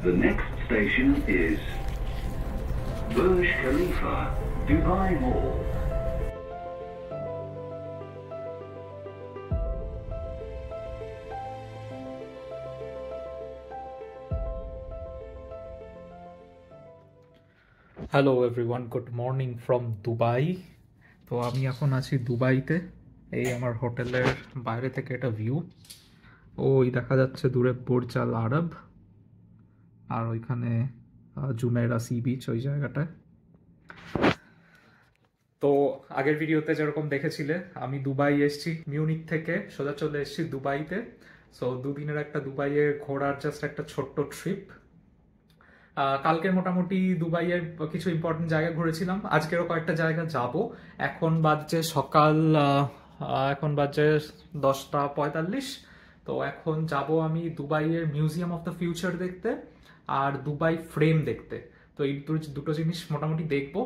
The next station is Burj Khalifa, Dubai Mall. Hello everyone, good morning from Dubai. তো আমি এখন আছি দুবাইতে। এই আমার হোটেলের বাইরে থেকে একটা ভিউ। ওই দেখা যাচ্ছে দূরে বুর্জ আল আরব, আর ওইখানে জুমেরা সি বিচ, ওই জায়গাটায়। তো আগের ভিডিওতে যেরকম দেখেছিলে, আমি দুবাই এসেছি মিউনিক থেকে, সোজা চলে এসেছি দুবাইতে। সো দুদিনের একটা দুবাইয়ে ঘোরার জাস্ট একটা ছোট্ট ট্রিপ। কালকে মোটামুটি দুবাইয়ের কিছু ইম্পর্টেন্ট জায়গা ঘুরেছিলাম, আজকেরও কয়েকটা জায়গা যাব। এখন বাজছে সকাল, এখন বাজছে 10:45। তো এখন যাব আমি দুবাইয়ের মিউজিয়াম অফ দ্য ফিউচার দেখতে আর দুবাই ফ্রেম দেখতে। তো এই দুটো জিনিস মোটামুটি দেখবো।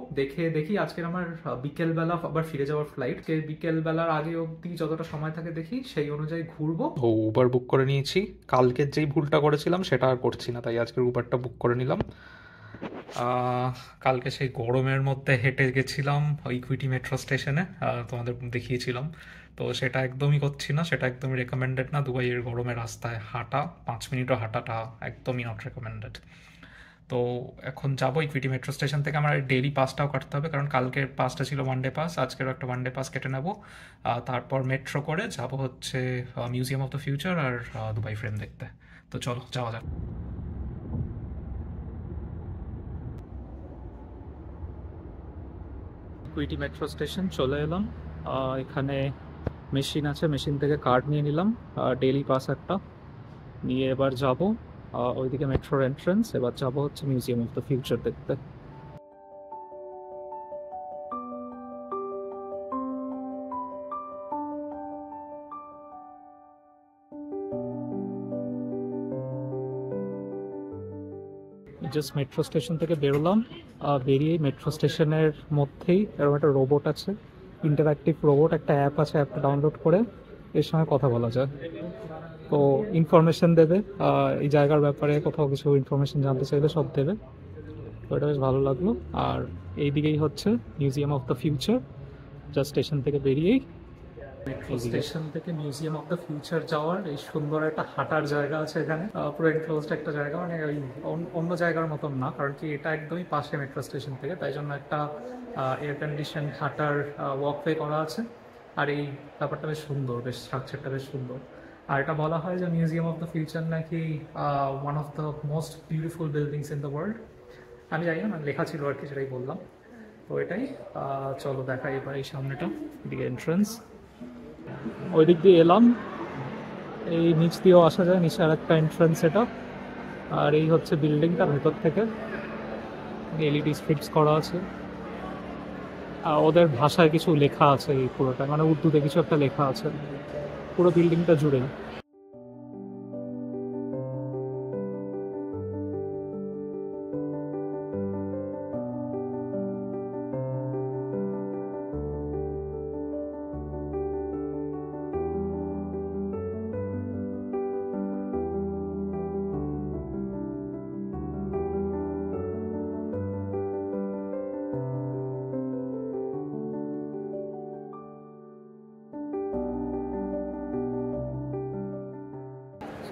দেখি আজকের আমার বিকেলবেলা আবার ফিরে যাওয়ার ফ্লাইট। বিকেলবেলার আগে অবধি যতটা সময় থাকে দেখি সেই অনুযায়ী ঘুরবো। ও উবার বুক করে নিয়েছি, কালকের যেই ভুলটা করেছিলাম সেটা আর করছি না, তাই আজকের উবারটা বুক করে নিলাম। কালকে সেই গরমের মধ্যে হেঁটে গেছিলাম ইকুইটি মেট্রো স্টেশনে, তোমাদের দেখিয়েছিলাম। তো সেটা একদমই করছি না, সেটা একদমই রেকমেন্ডেড না। দুবাইয়ের গরমের রাস্তায় হাঁটা 5 মিনিটও হাঁটাটা একদমই নট রেকমেন্ডেড। তো এখন যাবো ইকুইটি মেট্রো স্টেশন থেকে। আমার ডেইলি পাসটাও কাটতে হবে, কারণ কালকের পাসটা ছিল ওয়ান ডে পাস, আজকেরও একটা ওয়ান ডে পাস কেটে নেবো। তারপর মেট্রো করে যাব হচ্ছে মিউজিয়াম অফ দ্য ফিউচার আর দুবাই ফ্রেম দেখতে। তো চলো যাওয়া যাক। ইকুইটি মেট্রো স্টেশন চলে এলাম। এখানে মেশিন আছে, মেশিন থেকে কার্ড নিয়ে নিলাম, ডেইলি পাস একটা নিয়ে এবার যাব ওইদিকে মেট্রোর এন্ট্রান্স। এবার যাব হচ্ছে মিউজিয়াম অফ দ্য ফিউচার দেখতে। জাস্ট মেট্রো স্টেশন থেকে বেরোলাম, বেরিয়ে মেট্রো স্টেশনের মধ্যেই এরকম একটা রোবট আছে, ইন্টারঅ্যাক্টিভ রোবট, একটা অ্যাপ আছে, অ্যাপটা ডাউনলোড করে এর সঙ্গে কথা বলা যায়। তো ইনফরমেশন দেবে এই জায়গার ব্যাপারে, কোথাও কিছু ইনফরমেশন জানতে চাইলে সব দেবে। তো এটা বেশ ভালো লাগলো। আর এই দিকেই হচ্ছে museum of the future, just station থেকে বেরিয়েই। মেট্রো স্টেশন থেকে মিউজিয়াম অফ দ্য ফিউচার যাওয়ার এই সুন্দর একটা হাঁটার জায়গা আছে এখানে, পুরো এনক্লোজড একটা জায়গা, মানে ওই অন্য জায়গার মতন না, কারণ কি এটা একদমই পাশে মেট্রো স্টেশন থেকে, তাই জন্য একটা এয়ার কন্ডিশন হাঁটার ওয়াকওয়ে করা আছে। আর এই ব্যাপারটা বেশ সুন্দর, বেশ স্ট্রাকচারটা বেশ সুন্দর। আর এটা বলা হয় যে মিউজিয়াম অফ দ্য ফিউচার নাকি one of the most beautiful buildings in the world. আমি জানি না, লেখা ছিল আর কি, সেটাই বললাম। তো এটাই, চলো দেখাই এবার এই সামনেটা, এদিকে এন্ট্রান্স। ওই দিক দিয়ে এলাম, এই নিচ দিয়েও আসা যায়, নিচে আর একটা এন্ট্রান্স এটা। আর এই হচ্ছে বিল্ডিংটা ভেতর থেকে, এলইডি স্ট্রিপস করা আছে, আর ওদের ভাষায় কিছু লেখা আছে এই পুরোটা, মানে উর্দুতে কিছু একটা লেখা আছে পুরো বিল্ডিংটা জুড়ে।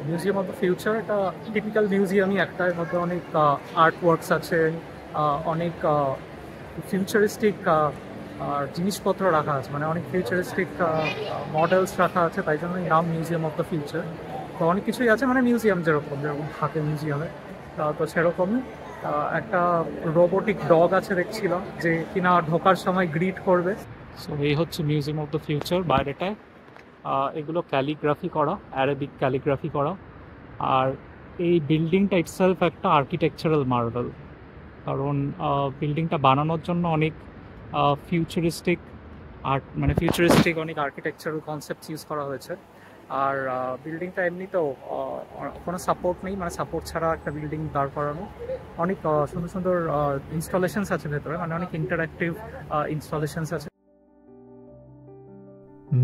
মিউজিয়াম অফ দ্য ফিউচার এটা টিপিক্যাল মিউজিয়ামই একটা, এর মধ্যে অনেক আর্ট ওয়ার্কস আছে, অনেক ফিউচারিস্টিক জিনিসপত্র রাখা আছে, মানে অনেক ফিউচারিস্টিক মডেলস রাখা আছে, তাই জন্যই নাম মিউজিয়াম অফ দ্য ফিউচার। তো অনেক কিছুই আছে, মানে মিউজিয়াম যেরকম যেরকম থাকে মিউজিয়ামে, তো সেরকমই। একটা রোবোটিক ডগ আছে দেখছিলাম, যে কিনা ঢোকার সময় গ্রিট করবে। সো এই হচ্ছে মিউজিয়াম অফ দ্য ফিউচার বাইরেটায়। এগুলো ক্যালিগ্রাফি করা, অ্যারাবিক ক্যালিগ্রাফি করা। আর এই বিল্ডিংটা ইটসেলফ একটা আর্কিটেকচারাল মার্ভেল, কারণ বিল্ডিংটা বানানোর জন্য অনেক ফিউচারিস্টিক আর্ট, মানে ফিউচারিস্টিক অনেক আর্কিটেকচারাল কনসেপ্ট ইউজ করা হয়েছে। আর বিল্ডিংটা এমনিতেও কোনো সাপোর্ট নেই, মানে সাপোর্ট ছাড়া একটা বিল্ডিং দাঁড় করানো। অনেক সুন্দর সুন্দর ইনস্টলেশনস আছে ভেতরে, মানে অনেক ইন্টারঅ্যাক্টিভ ইনস্টলেশনস আছে।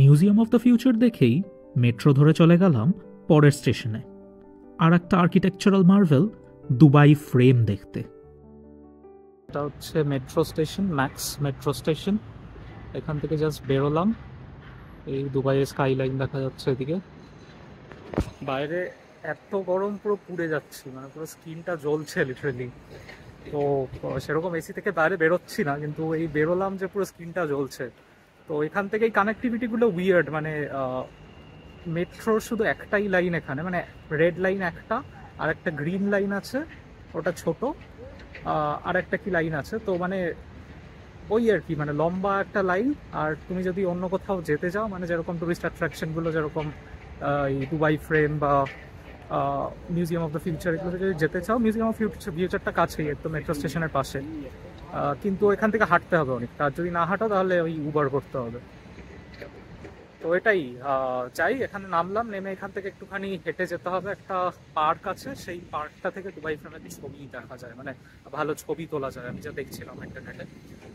মিউজিয়াম অফ দ্য ফিউচার দেখেই মেট্রো ধরে চলে গেলাম পরের স্টেশনে। আর একটা আর্কিটেকচারাল মার্ভেল দুবাই ফ্রেম দেখতে। এটা হচ্ছে metro station, max metro station. এখান থেকে জাস্ট বেরোলাম, এই দুবাইয়ের স্কাইলাইন দেখা যাচ্ছে এদিকে। বাইরে এত গরম, পুরো পুড়ে যাচ্ছি, মানে পুরো স্কিনটা জ্বলছে লিটারেলি। তো সেরকম এসি থেকে বাইরে বেরোচ্ছি না, কিন্তু এই বেরোলাম যে পুরো স্কিনটা জ্বলছে। তো এখান থেকে এই কানেক্টিভিটিগুলো উইয়ার্ড, মানে মেট্রোর শুধু একটাই লাইন এখানে, মানে রেড লাইন একটা, আর একটা গ্রিন লাইন আছে, ওটা ছোট, আর একটা কি লাইন আছে। তো মানে ওই আর কি, মানে লম্বা একটা লাইন। আর তুমি যদি অন্য কোথাও যেতে চাও, মানে যেরকম টুরিস্ট অ্যাট্রাকশনগুলো, যেরকম এই দুবাই ফ্রেম বা মিউজিয়াম অফ দ্য ফিউচার, এগুলো যদি যেতে চাও, মিউজিয়াম অফ ফিউচারটা কাছেই, একদম মেট্রো স্টেশনের পাশে। কিন্তু এখান থেকে হাঁটতে হবে অনেক, আর যদি না হাঁটো তাহলে ওই উবার করতে হবে। তো এটাই, যাই, এখানে নামলাম, নেমে এখান থেকে একটুখানি হেঁটে যেতে হবে, একটা পার্ক আছে, সেই পার্কটা থেকে দুবাই ফ্রেমের ছবি দেখা যায়, মানে ভালো ছবি তোলা যায়, আমি যা দেখছিলাম ইন্টারনেটে।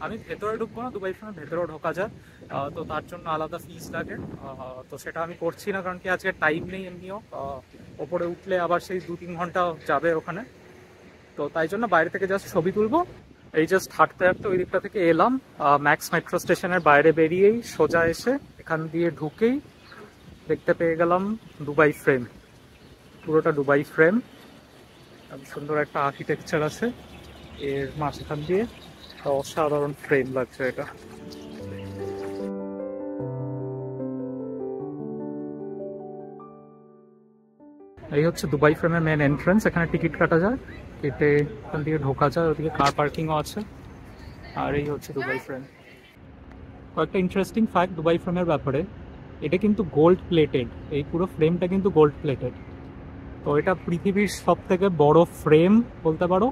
আমি ভেতরে ঢুকবো না, দুবাই ফ্রেমের ভেতরেও ঢোকা যায়, তো তার জন্য আলাদা ফিস লাগে। তো সেটা আমি করছি না, কারণ কি আজকে টাইম নেই এমনিও। ওপরে উঠলে আবার সেই 2-3 ঘন্টা যাবে ওখানে, তো তাই জন্য বাইরে থেকে জাস্ট ছবি তুলবো। এই জাস্ট হাঁটতে হাঁটতে ওই দিকটা থেকে এলাম, ম্যাক্স মেট্রো স্টেশনের বাইরে বেরিয়েই সোজা এসে এখান দিয়ে ঢুকেই দেখতে পেয়ে গেলাম দুবাই ফ্রেম। পুরোটা দুবাই ফ্রেম, সুন্দর একটা আর্কিটেকচার আছে এর মাঝখান দিয়ে, অসাধারণ ফ্রেম লাগছে এটা। এই হচ্ছে দুবাই ফ্রেমের মেন এন্ট্রান্স, এখানে টিকিট কাটা যায়, কেটে এখান দিয়ে ঢোকা যায়, ওদিকে কার পার্কিংও আছে। আর এই হচ্ছে দুবাই ফ্রেম। কয়েকটা ইন্টারেস্টিং ফ্যাক্ট দুবাই ফ্রেমের ব্যাপারে, এটা কিন্তু গোল্ড প্লেটেড, এই পুরো ফ্রেমটা কিন্তু গোল্ড প্লেটেড। তো এটা পৃথিবীর সব থেকে বড় ফ্রেম বলতে পারো।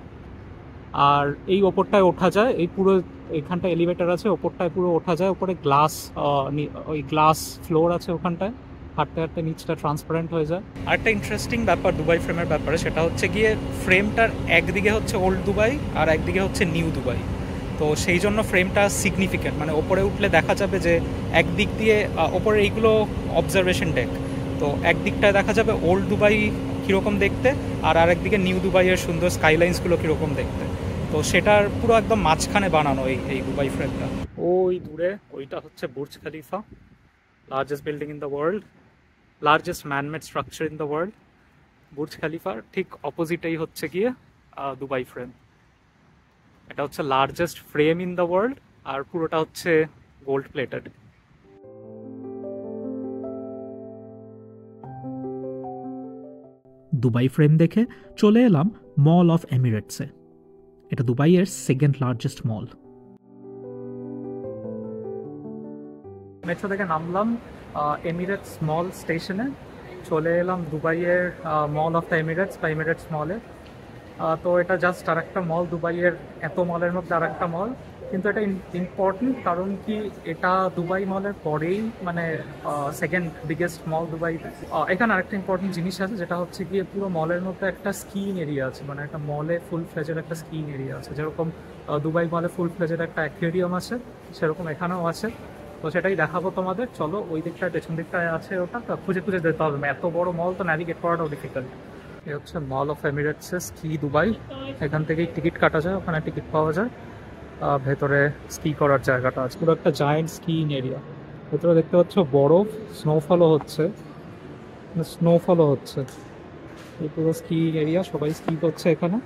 আর এই ওপরটায় ওঠা যায়, এই পুরো এখানটা এলিভেটর আছে, ওপরটায় পুরো ওঠা যায়, ওপরে গ্লাস, ওই গ্লাস ফ্লোর আছে ওখানটায়, হাঁটতে হাঁটতে নিচটা ট্রান্সপারেন্ট হয়ে যায়। আর একটা ইন্টারেস্টিং ব্যাপার দুবাই ফ্রেমের ব্যাপারে, সেটা হচ্ছে গিয়ে ফ্রেমটার একদিকে হচ্ছে ওল্ড দুবাই আর একদিকে হচ্ছে নিউ দুবাই। তো সেই জন্য ফ্রেমটা সিগনিফিক্যান্ট, মানে ওপরে উঠলে দেখা যাবে যে একদিক দিয়ে ওপরে এইগুলো অবজারভেশন ডেক, তো একদিকটায় দেখা যাবে ওল্ড দুবাই কীরকম দেখতে, আর আরেকদিকে নিউ দুবাইয়ের সুন্দর স্কাইলাইন্সগুলো কীরকম দেখতে। তো সেটার পুরো একদম মাঝখানে বানানো এই দুবাই ফ্রেমটা। ওই দূরে ওইটা হচ্ছে Burj Khalifa, largest building in the world, largest manmade structure in the world. Burj খলিফার ঠিক অপোজিটেই হচ্ছে গিয়ে দুবাই ফ্রেম। এটা হচ্ছে largest frame in the world, আর পুরোটা হচ্ছে গোল্ড প্লেটেড। দুবাই ফ্রেম দেখে চলে এলাম মল অফ এমিরেটসে। এটা দুবাইয়ের সেকেন্ড লার্জেস্ট মল। মেট্রো থেকে নামলাম এমিরেটস মল স্টেশনে, চলে এলাম দুবাইয়ের মল অফ দ্য এমিরেটস বা এমিরেটস মলে। তো এটা জাস্ট আর একটা মল, দুবাইয়ের এত মলের মধ্যে আর একটা মল, কিন্তু এটা ইম্পর্টেন্ট কারণ কি এটা দুবাই মলের পরেই মানে সেকেন্ড বিগেস্ট মল দুবাই। এখানে আরেকটা ইম্পর্টেন্ট জিনিস আছে, যেটা হচ্ছে গিয়ে পুরো মলের মধ্যে একটা স্কিইং এরিয়া আছে, মানে একটা মলে ফুল ফ্লেজের একটা স্কিইং এরিয়া আছে। যেরকম দুবাই মলে ফুল ফ্লেজের একটা অ্যাকুয়ারিয়াম আছে, সেরকম এখানেও আছে। তো সেটাই দেখাবো তোমাদের, চলো। ওই দিকটায় পেছন দিকটায় আছে, ওটা খুঁজে খুঁজে যেতে হবে, এত বড় মল তো ন্যাভিগেট করাটাও ডিফিকাল্ট। এই হচ্ছে মল অফ এমিরেটসের স্কি দুবাই, এখান থেকেই টিকিট কাটা যায়, ওখানে টিকিট পাওয়া যায়। ভেতরে স্কি করার জায়গাটা আছে, পুরো একটা জায়েন্ট স্কিইং এরিয়া। ভেতরে দেখতে পাচ্ছ বরফ, স্নোফলও হচ্ছে, এই পুরো স্কিইং এরিয়া, সবাই স্কি করছে এখানে।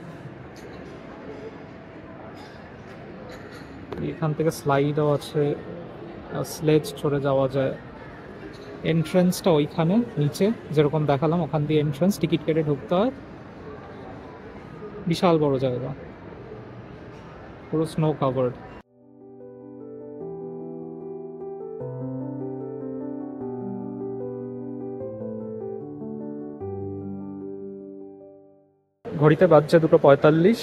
এখান থেকে স্লাইডও আছে, স্লেজ চড়ে যাওয়া যায়। এন্ট্রান্সটা ওইখানে নিচে যেরকম দেখালাম, ওখান দিয়ে এন্ট্রান্স, টিকিট কেটে ঢুকতে হয়। বিশাল বড় জায়গা, পুরো স্নো কাভার্ড। ঘড়িতে বাজছে 2:45।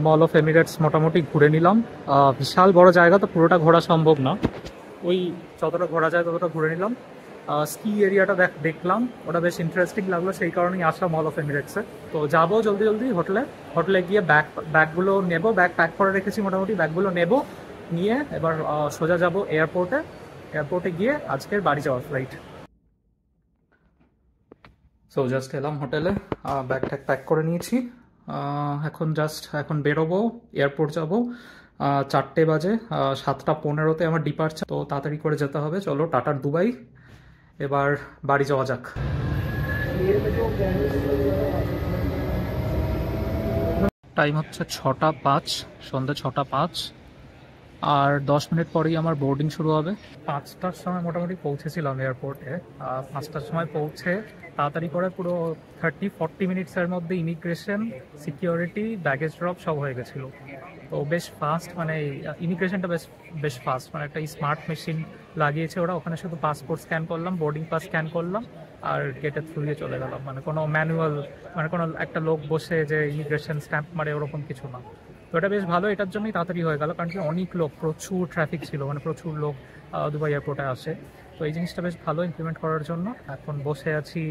মল অফ এমিরেটস মোটামুটি ঘুরে নিলাম। বিশাল বড় জায়গা, তো পুরোটা ঘোরা সম্ভব না, ওই যতটা ঘোরা যায় ততটা ঘুরে নিলাম। স্কি এরিয়াটা দেখলাম, ওটা বেশ ইন্টারেস্টিং লাগলো, সেই কারণেই আসা মল অফ এমিরেটসে। তো যাবো জলদি জলদি হোটেলে গিয়ে ব্যাগগুলো নেবো, ব্যাগ প্যাক করে রেখেছি মোটামুটি, ব্যাগগুলো নেবো, নিয়ে এবার সোজা যাব এয়ারপোর্টে গিয়ে আজকের বাড়ি যাওয়ার ফ্লাইট। তো জাস্ট এলাম হোটেলে, ব্যাগ ট্যাগ প্যাক করে নিয়েছি। এখন বেরোবো, এয়ারপোর্ট যাব। 4টে বাজে, 7টা 15-তে আমার ডিপার্চার, তো তাড়াতাড়ি করে যেতে হবে। চলো টাটার দুবাই, এবার বাড়ি যাওয়া যাক। টাইম হচ্ছে 6টা 5, সন্ধ্যে 6টা 5, আর 10 মিনিট পরেই আমার বোর্ডিং শুরু হবে। 5টার সময় মোটামুটি পৌঁছেছিলাম এয়ারপোর্টে। 5টার সময় পৌঁছে তাড়াতাড়ি করে পুরো 30-40 মিনিটসের মধ্যে ইমিগ্রেশন, সিকিউরিটি, ব্যাগেজ ড্রপ সব হয়ে গেছিলো। তো বেশ ফাস্ট, মানে ইমিগ্রেশনটা বেশ ফাস্ট, মানে একটা স্মার্ট মেশিন লাগিয়েছে ওরা। ওখানে শুধু পাসপোর্ট স্ক্যান করলাম, বোর্ডিং পাস স্ক্যান করলাম, আর গেটের থ্রু দিয়ে চলে গেলাম। মানে কোনো ম্যানুয়াল, মানে কোনো একটা লোক বসে যে ইমিগ্রেশন স্ট্যাম্প মারে ওরকম কিছু না। তো এটা বেশ ভালো, এটার জন্যই তাড়াতাড়ি হয়ে গেল, কারণ কি অনেক লোক, প্রচুর ট্রাফিক ছিল, মানে প্রচুর লোক দুবাই এয়ারপোর্টে আসে। তো এই জিনিসটা বেশ ভালো ইমপ্লিমেন্ট করার জন্য। এখন বসে আছি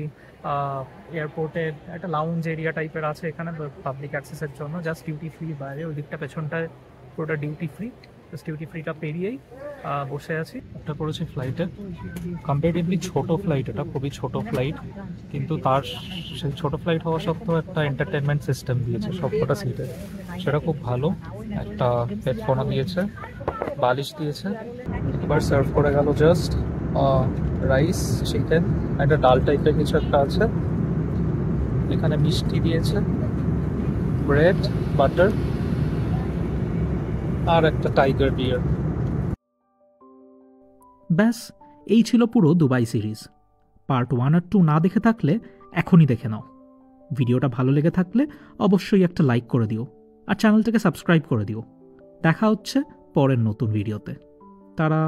এয়ারপোর্টের একটা লাউঞ্জ এরিয়া টাইপের আছে এখানে পাবলিক অ্যাক্সেসের জন্য, জাস্ট ডিউটি ফ্রি বাইরে, ওই দিকটা পেছনটায় পুরোটা ডিউটি ফ্রি। জাস্ট ডিউটি ফ্রিটা পেরিয়েই বসে আছি। একটা পড়েছি ফ্লাইটে, কম্পারেটিভলি ছোট ফ্লাইট, এটা খুবই ছোট ফ্লাইট, কিন্তু তার সেই ছোট ফ্লাইট হওয়া সত্ত্বেও একটা এন্টারটেনমেন্ট সিস্টেম দিয়েছে সবকটা সিটে, সেটা খুব ভালো। একটা হেডফোনও দিয়েছে, বালিশ দিয়েছে। এবার সার্ভ করে গেল জাস্ট রাইস, চিকেন, একটা ডাল টাইপের কিছু একটা আছে, এখানে মিষ্টি দিয়েছে, ব্রেড, বাটার, আর একটা টাইগার বিয়ার। ব্যাস, এই ছিল পুরো দুবাই সিরিজ। পার্ট 1 আর 2 না দেখে থাকলে এখনই দেখে নাও। ভিডিওটা ভালো লেগে থাকলে অবশ্যই একটা লাইক করে দিও, আর চ্যানেলটাকে সাবস্ক্রাইব করে দিও। দেখা হচ্ছে পরের নতুন ভিডিওতে। তারা